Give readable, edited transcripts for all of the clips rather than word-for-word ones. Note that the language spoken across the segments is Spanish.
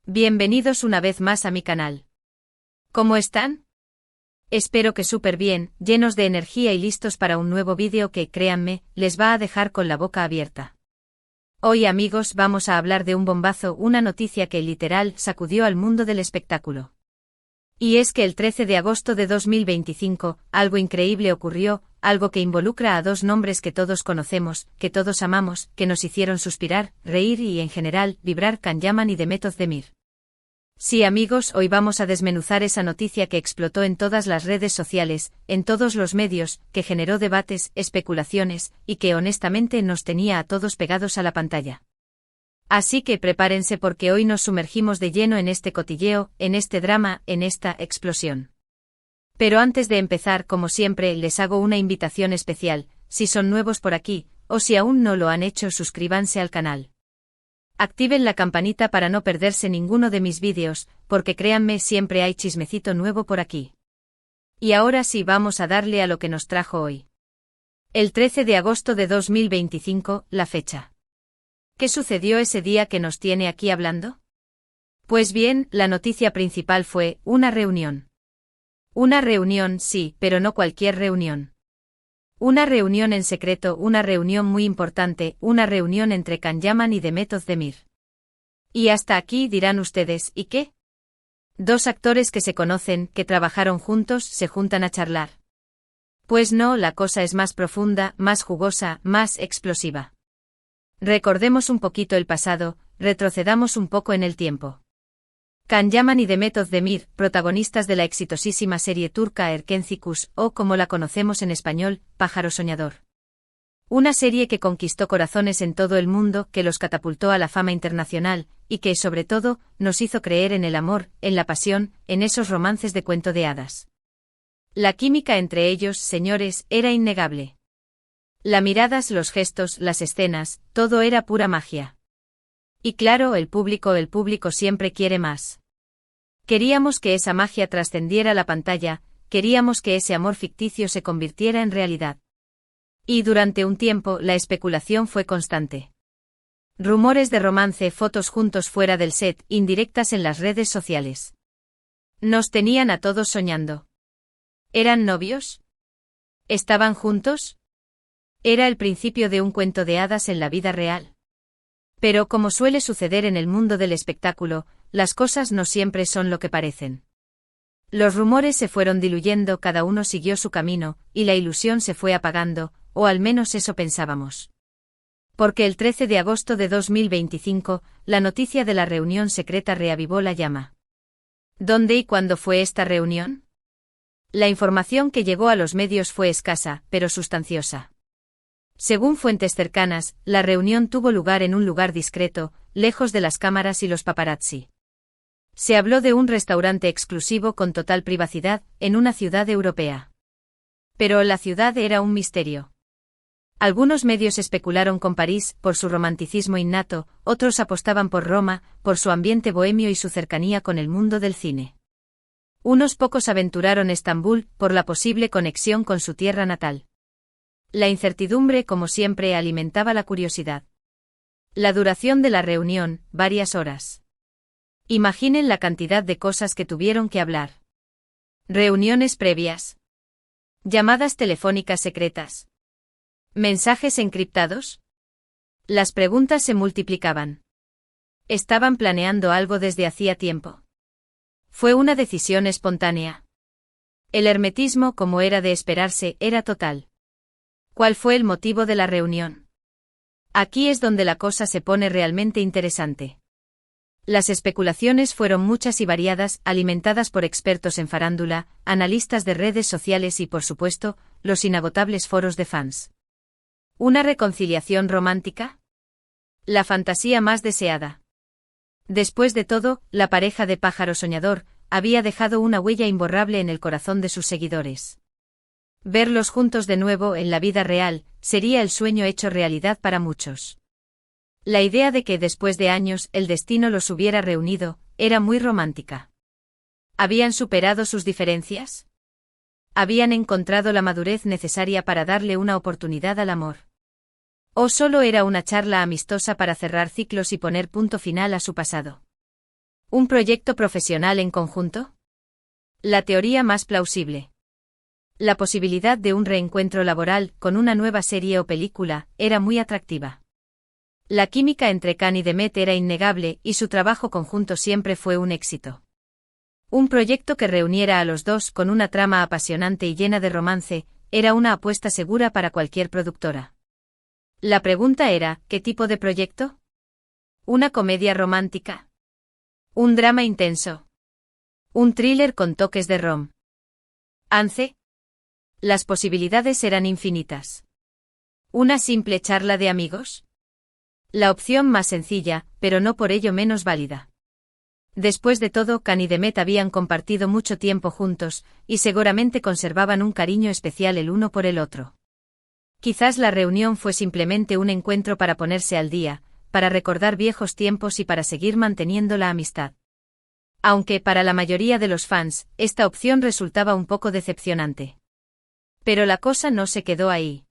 Bienvenidos una vez más a mi canal. ¿Cómo están? Espero que súper bien, llenos de energía y listos para un nuevo vídeo que, créanme, les va a dejar con la boca abierta. Hoy, amigos, vamos a hablar de un bombazo, una noticia que literal sacudió al mundo del espectáculo. Y es que el 13 de agosto de 2025, algo increíble ocurrió, algo que involucra a dos nombres que todos conocemos, que todos amamos, que nos hicieron suspirar, reír y en general, vibrar: Can Yaman y Demet Özdemir. Sí, amigos, hoy vamos a desmenuzar esa noticia que explotó en todas las redes sociales, en todos los medios, que generó debates, especulaciones, y que honestamente nos tenía a todos pegados a la pantalla. Así que prepárense porque hoy nos sumergimos de lleno en este cotilleo, en este drama, en esta explosión. Pero antes de empezar, como siempre, les hago una invitación especial: si son nuevos por aquí, o si aún no lo han hecho, suscríbanse al canal. Activen la campanita para no perderse ninguno de mis vídeos, porque créanme, siempre hay chismecito nuevo por aquí. Y ahora sí, vamos a darle a lo que nos trajo hoy. El 13 de agosto de 2025, la fecha. ¿Qué sucedió ese día que nos tiene aquí hablando? Pues bien, la noticia principal fue una reunión. Una reunión, sí, pero no cualquier reunión. Una reunión en secreto, una reunión muy importante, una reunión entre Can Yaman y Demet Özdemir. Y hasta aquí dirán ustedes, ¿y qué? Dos actores que se conocen, que trabajaron juntos, se juntan a charlar. Pues no, la cosa es más profunda, más jugosa, más explosiva. Recordemos un poquito el pasado, retrocedamos un poco en el tiempo. Can Yaman y Demet Özdemir, protagonistas de la exitosísima serie turca Erkenci, o como la conocemos en español, Pájaro Soñador. Una serie que conquistó corazones en todo el mundo, que los catapultó a la fama internacional, y que, sobre todo, nos hizo creer en el amor, en la pasión, en esos romances de cuento de hadas. La química entre ellos, señores, era innegable. Las miradas, los gestos, las escenas, todo era pura magia. Y claro, el público siempre quiere más. Queríamos que esa magia trascendiera la pantalla, queríamos que ese amor ficticio se convirtiera en realidad. Y durante un tiempo, la especulación fue constante. Rumores de romance, fotos juntos fuera del set, indirectas en las redes sociales. Nos tenían a todos soñando. ¿Eran novios? ¿Estaban juntos? ¿Era el principio de un cuento de hadas en la vida real? Pero como suele suceder en el mundo del espectáculo, las cosas no siempre son lo que parecen. Los rumores se fueron diluyendo, cada uno siguió su camino, y la ilusión se fue apagando, o al menos eso pensábamos. Porque el 13 de agosto de 2025, la noticia de la reunión secreta reavivó la llama. ¿Dónde y cuándo fue esta reunión? La información que llegó a los medios fue escasa, pero sustanciosa. Según fuentes cercanas, la reunión tuvo lugar en un lugar discreto, lejos de las cámaras y los paparazzi. Se habló de un restaurante exclusivo con total privacidad, en una ciudad europea. Pero la ciudad era un misterio. Algunos medios especularon con París, por su romanticismo innato, otros apostaban por Roma, por su ambiente bohemio y su cercanía con el mundo del cine. Unos pocos aventuraron Estambul, por la posible conexión con su tierra natal. La incertidumbre, como siempre, alimentaba la curiosidad. La duración de la reunión, varias horas. Imaginen la cantidad de cosas que tuvieron que hablar. Reuniones previas. Llamadas telefónicas secretas. ¿Mensajes encriptados? Las preguntas se multiplicaban. ¿Estaban planeando algo desde hacía tiempo? ¿Fue una decisión espontánea? El hermetismo, como era de esperarse, era total. ¿Cuál fue el motivo de la reunión? Aquí es donde la cosa se pone realmente interesante. Las especulaciones fueron muchas y variadas, alimentadas por expertos en farándula, analistas de redes sociales y, por supuesto, los inagotables foros de fans. ¿Una reconciliación romántica? La fantasía más deseada. Después de todo, la pareja de Pájaro Soñador había dejado una huella imborrable en el corazón de sus seguidores. Verlos juntos de nuevo en la vida real sería el sueño hecho realidad para muchos. La idea de que después de años el destino los hubiera reunido era muy romántica. ¿Habían superado sus diferencias? ¿Habían encontrado la madurez necesaria para darle una oportunidad al amor? ¿O solo era una charla amistosa para cerrar ciclos y poner punto final a su pasado? ¿Un proyecto profesional en conjunto? La teoría más plausible. La posibilidad de un reencuentro laboral con una nueva serie o película era muy atractiva. La química entre Khan y Demet era innegable y su trabajo conjunto siempre fue un éxito. Un proyecto que reuniera a los dos con una trama apasionante y llena de romance era una apuesta segura para cualquier productora. La pregunta era, ¿qué tipo de proyecto? ¿Una comedia romántica? ¿Un drama intenso? ¿Un thriller con toques de romance? Las posibilidades eran infinitas. ¿Una simple charla de amigos? La opción más sencilla, pero no por ello menos válida. Después de todo, Khan y Demet habían compartido mucho tiempo juntos, y seguramente conservaban un cariño especial el uno por el otro. Quizás la reunión fue simplemente un encuentro para ponerse al día, para recordar viejos tiempos y para seguir manteniendo la amistad. Aunque, para la mayoría de los fans, esta opción resultaba un poco decepcionante. Pero la cosa no se quedó ahí.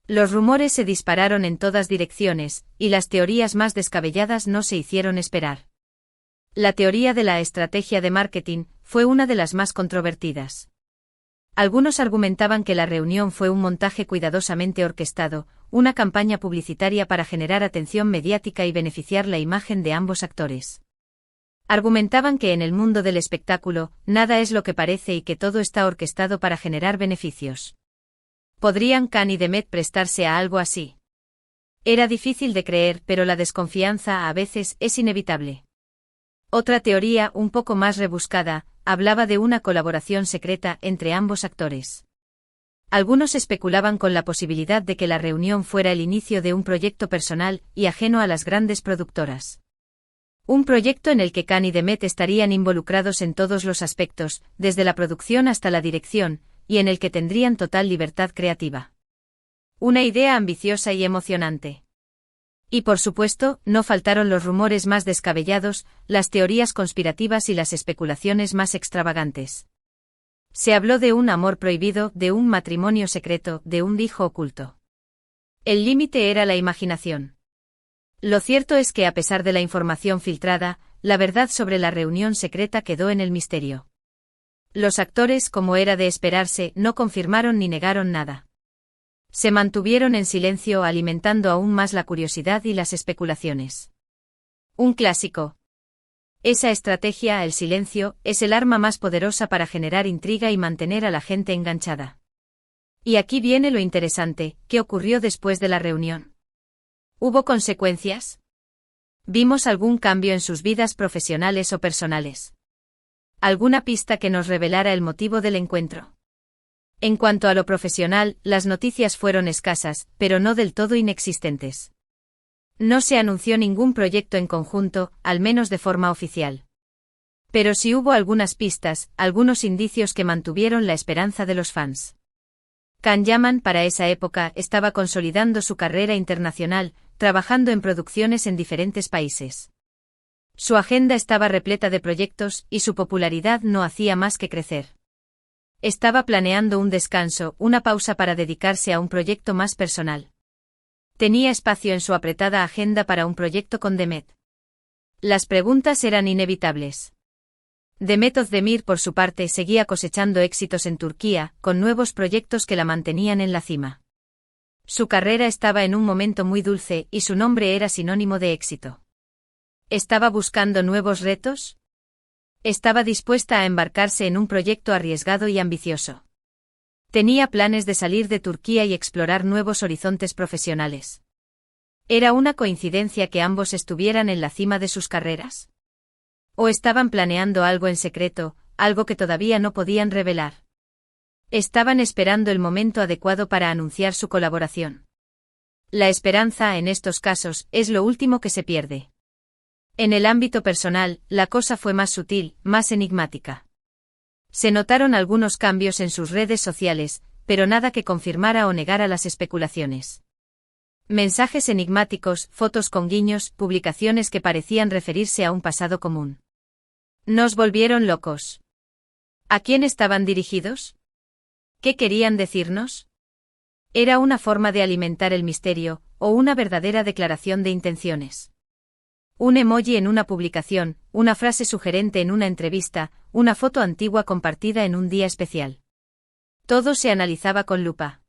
Los rumores se dispararon en todas direcciones, y las teorías más descabelladas no se hicieron esperar. La teoría de la estrategia de marketing fue una de las más controvertidas. Algunos argumentaban que la reunión fue un montaje cuidadosamente orquestado, una campaña publicitaria para generar atención mediática y beneficiar la imagen de ambos actores. Argumentaban que en el mundo del espectáculo, nada es lo que parece y que todo está orquestado para generar beneficios. ¿Podrían Khan y Demet prestarse a algo así? Era difícil de creer, pero la desconfianza a veces es inevitable. Otra teoría, un poco más rebuscada, hablaba de una colaboración secreta entre ambos actores. Algunos especulaban con la posibilidad de que la reunión fuera el inicio de un proyecto personal y ajeno a las grandes productoras. Un proyecto en el que Khan y Demet estarían involucrados en todos los aspectos, desde la producción hasta la dirección, y en el que tendrían total libertad creativa. Una idea ambiciosa y emocionante. Y por supuesto, no faltaron los rumores más descabellados, las teorías conspirativas y las especulaciones más extravagantes. Se habló de un amor prohibido, de un matrimonio secreto, de un hijo oculto. El límite era la imaginación. Lo cierto es que a pesar de la información filtrada, la verdad sobre la reunión secreta quedó en el misterio. Los actores, como era de esperarse, no confirmaron ni negaron nada. Se mantuvieron en silencio, alimentando aún más la curiosidad y las especulaciones. Un clásico. Esa estrategia, el silencio, es el arma más poderosa para generar intriga y mantener a la gente enganchada. Y aquí viene lo interesante, ¿qué ocurrió después de la reunión? ¿Hubo consecuencias? ¿Vimos algún cambio en sus vidas profesionales o personales? ¿Alguna pista que nos revelara el motivo del encuentro? En cuanto a lo profesional, las noticias fueron escasas, pero no del todo inexistentes. No se anunció ningún proyecto en conjunto, al menos de forma oficial. Pero sí hubo algunas pistas, algunos indicios que mantuvieron la esperanza de los fans. Khan Yaman, para esa época, estaba consolidando su carrera internacional, trabajando en producciones en diferentes países. Su agenda estaba repleta de proyectos y su popularidad no hacía más que crecer. Estaba planeando un descanso, una pausa para dedicarse a un proyecto más personal. Tenía espacio en su apretada agenda para un proyecto con Demet. Las preguntas eran inevitables. Demet Özdemir, por su parte, seguía cosechando éxitos en Turquía, con nuevos proyectos que la mantenían en la cima. Su carrera estaba en un momento muy dulce y su nombre era sinónimo de éxito. ¿Estaba buscando nuevos retos? Estaba dispuesta a embarcarse en un proyecto arriesgado y ambicioso. Tenía planes de salir de Turquía y explorar nuevos horizontes profesionales. ¿Era una coincidencia que ambos estuvieran en la cima de sus carreras? ¿O estaban planeando algo en secreto, algo que todavía no podían revelar? Estaban esperando el momento adecuado para anunciar su colaboración. La esperanza, en estos casos, es lo último que se pierde. En el ámbito personal, la cosa fue más sutil, más enigmática. Se notaron algunos cambios en sus redes sociales, pero nada que confirmara o negara las especulaciones. Mensajes enigmáticos, fotos con guiños, publicaciones que parecían referirse a un pasado común. Nos volvieron locos. ¿A quién estaban dirigidos? ¿Qué querían decirnos? ¿Era una forma de alimentar el misterio, o una verdadera declaración de intenciones? Un emoji en una publicación, una frase sugerente en una entrevista, una foto antigua compartida en un día especial. Todo se analizaba con lupa.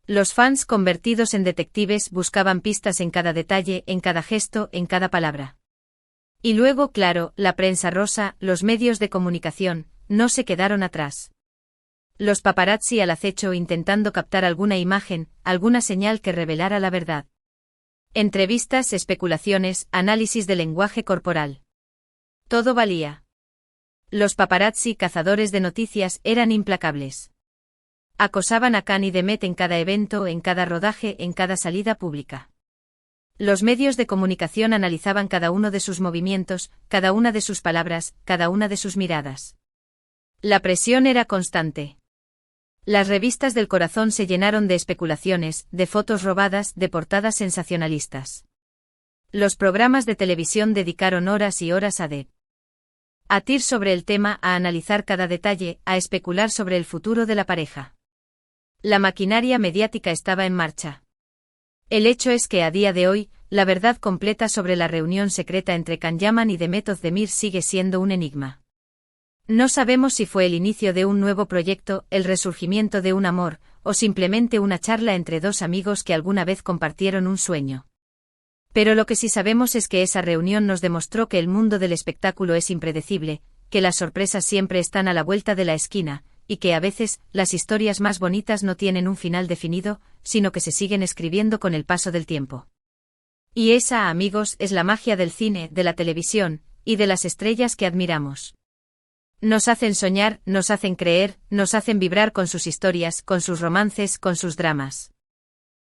Los fans convertidos en detectives buscaban pistas en cada detalle, en cada gesto, en cada palabra. Y luego, claro, la prensa rosa, los medios de comunicación, no se quedaron atrás. Los paparazzi al acecho intentando captar alguna imagen, alguna señal que revelara la verdad. Entrevistas, especulaciones, análisis del lenguaje corporal. Todo valía. Los paparazzi cazadores de noticias eran implacables. Acosaban a Kanye y Met en cada evento, en cada rodaje, en cada salida pública. Los medios de comunicación analizaban cada uno de sus movimientos, cada una de sus palabras, cada una de sus miradas. La presión era constante. Las revistas del corazón se llenaron de especulaciones, de fotos robadas, de portadas sensacionalistas. Los programas de televisión dedicaron horas y horas a debatir sobre el tema, a analizar cada detalle, a especular sobre el futuro de la pareja. La maquinaria mediática estaba en marcha. El hecho es que a día de hoy, la verdad completa sobre la reunión secreta entre Kanyaman y Demet Özdemir sigue siendo un enigma. No sabemos si fue el inicio de un nuevo proyecto, el resurgimiento de un amor, o simplemente una charla entre dos amigos que alguna vez compartieron un sueño. Pero lo que sí sabemos es que esa reunión nos demostró que el mundo del espectáculo es impredecible, que las sorpresas siempre están a la vuelta de la esquina, y que a veces, las historias más bonitas no tienen un final definido, sino que se siguen escribiendo con el paso del tiempo. Y esa, amigos, es la magia del cine, de la televisión, y de las estrellas que admiramos. Nos hacen soñar, nos hacen creer, nos hacen vibrar con sus historias, con sus romances, con sus dramas.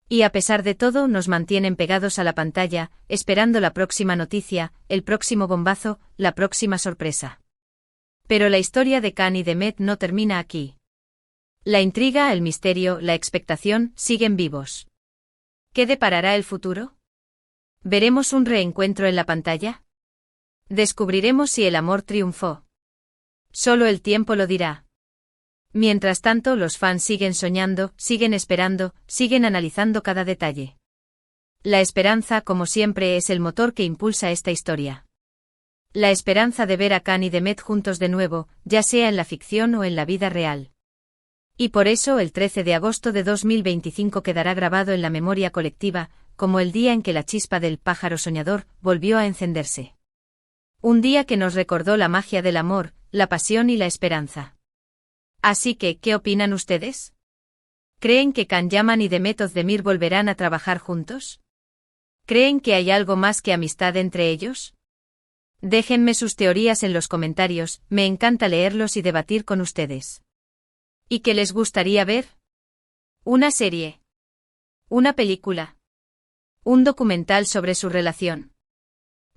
Y a pesar de todo nos mantienen pegados a la pantalla, esperando la próxima noticia, el próximo bombazo, la próxima sorpresa. Pero la historia de Kanye y Demet no termina aquí. La intriga, el misterio, la expectación, siguen vivos. ¿Qué deparará el futuro? ¿Veremos un reencuentro en la pantalla? ¿Descubriremos si el amor triunfó? Solo el tiempo lo dirá. Mientras tanto, los fans siguen soñando, siguen esperando, siguen analizando cada detalle. La esperanza, como siempre, es el motor que impulsa esta historia. La esperanza de ver a Kanye y Demet juntos de nuevo, ya sea en la ficción o en la vida real. Y por eso el 13 de agosto de 2025 quedará grabado en la memoria colectiva, como el día en que la chispa del pájaro soñador volvió a encenderse. Un día que nos recordó la magia del amor, la pasión y la esperanza. Así que, ¿qué opinan ustedes? ¿Creen que Kanyaman y Demet Özdemir volverán a trabajar juntos? ¿Creen que hay algo más que amistad entre ellos? Déjenme sus teorías en los comentarios, me encanta leerlos y debatir con ustedes. ¿Y qué les gustaría ver? ¿Una serie? ¿Una película? ¿Un documental sobre su relación?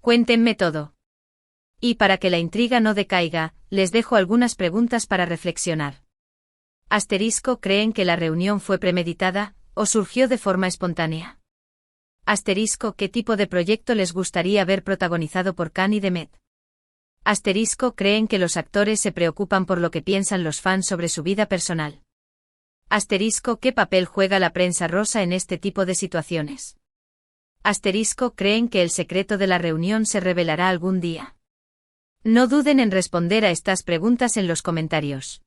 Cuéntenme todo. Y para que la intriga no decaiga, les dejo algunas preguntas para reflexionar. Asterisco, ¿creen que la reunión fue premeditada, o surgió de forma espontánea? Asterisco, ¿qué tipo de proyecto les gustaría ver protagonizado por Kanye y Demet? Asterisco, ¿creen que los actores se preocupan por lo que piensan los fans sobre su vida personal? Asterisco, ¿qué papel juega la prensa rosa en este tipo de situaciones? Asterisco, ¿creen que el secreto de la reunión se revelará algún día? No duden en responder a estas preguntas en los comentarios.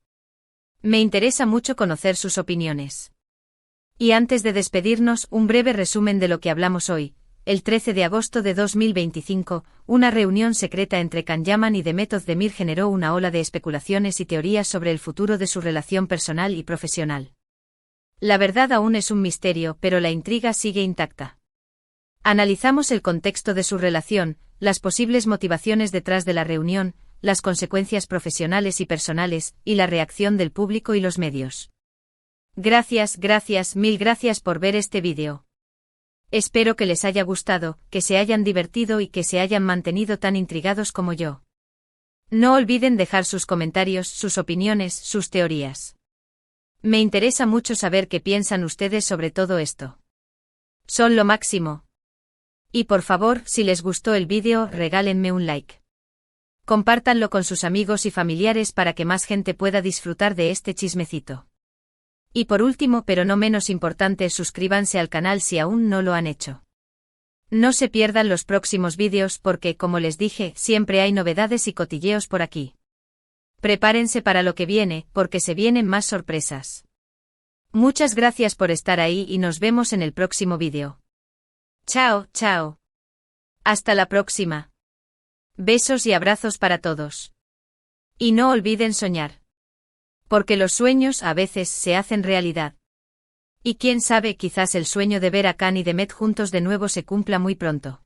Me interesa mucho conocer sus opiniones. Y antes de despedirnos, un breve resumen de lo que hablamos hoy. El 13 de agosto de 2025, una reunión secreta entre Kanyaman y Demet Özdemir generó una ola de especulaciones y teorías sobre el futuro de su relación personal y profesional. La verdad aún es un misterio, pero la intriga sigue intacta. Analizamos el contexto de su relación, las posibles motivaciones detrás de la reunión, las consecuencias profesionales y personales, y la reacción del público y los medios. Gracias, mil gracias por ver este vídeo. Espero que les haya gustado, que se hayan divertido y que se hayan mantenido tan intrigados como yo. No olviden dejar sus comentarios, sus opiniones, sus teorías. Me interesa mucho saber qué piensan ustedes sobre todo esto. Son lo máximo. Y por favor, si les gustó el vídeo, regálenme un like. Compártanlo con sus amigos y familiares para que más gente pueda disfrutar de este chismecito. Y por último, pero no menos importante, suscríbanse al canal si aún no lo han hecho. No se pierdan los próximos vídeos porque, como les dije, siempre hay novedades y cotilleos por aquí. Prepárense para lo que viene, porque se vienen más sorpresas. Muchas gracias por estar ahí y nos vemos en el próximo vídeo. Chao, chao. Hasta la próxima. Besos y abrazos para todos. Y no olviden soñar. Porque los sueños a veces se hacen realidad. Y quién sabe, quizás el sueño de ver a Khan y Demet juntos de nuevo se cumpla muy pronto.